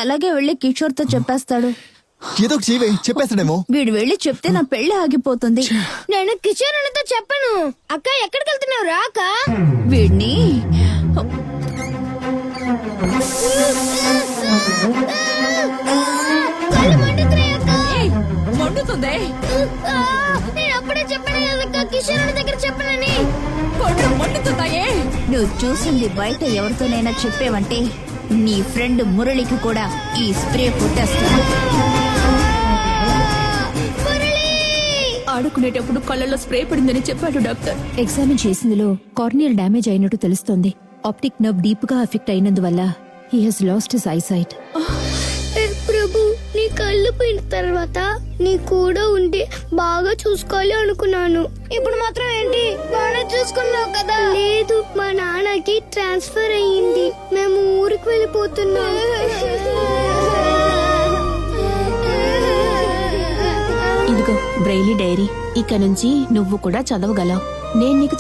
అలాగే వెళ్ళి కిషోర్ తో చెప్పేస్తాడు. ఏదో ఒక జీవే చెప్పేస్తాడేమో. వీడు వెళ్ళి చెప్తే నా పెళ్లి ఆగిపోతుంది. నేను కిషోర్ అన్నతో చెప్పను. అక్క ఎక్కడికి వెళ్తున్నావు రాక? వీడిని మండుతుంది. నేను అప్పుడే చెప్పాను కదక్క కిషోర్ అన్న దగ్గర చెప్పనని. మండుతుందాయే. నువ్వు చూసింది బయట ఎవరితోనైనా చెప్పేవంటే నీ ఫ్రెండ్ మురళికి కూడా ఈ స్ప్రే కొట్టేస్తాను. ఆడుకునేటప్పుడు కళ్ళల్లో స్ప్రే పడిందని చెప్పాడు డాక్టర్. ఎగ్జామిన్ చేసిందిలో కార్నియల్ డ్యామేజ్ అయినట్టు తెలుస్తోంది. ఆప్టిక్ నర్వ్ డీప్ గా ఎఫెక్ట్ అయినందువల్ల he has lost his eyesight. Prabhu, నీ కళ్ళు పోయిన తర్వాత నీ కూడా ఉండి బాగా చూసుకోవాలి అనుకున్నాను. ఇప్పుడు మాత్రం ఏంటి బాగా చూసుకున్నావు కదా? లేదు, మా నాన్నకి ట్రాన్స్ఫర్ అయ్యింది. మేము ఊరికి వెళ్ళిపోతున్నాం. ఇదిగో బ్రెయిలీ డైరీ. ఇక నుంచి నువ్వు కూడా చదవగలవు. నేను నీకు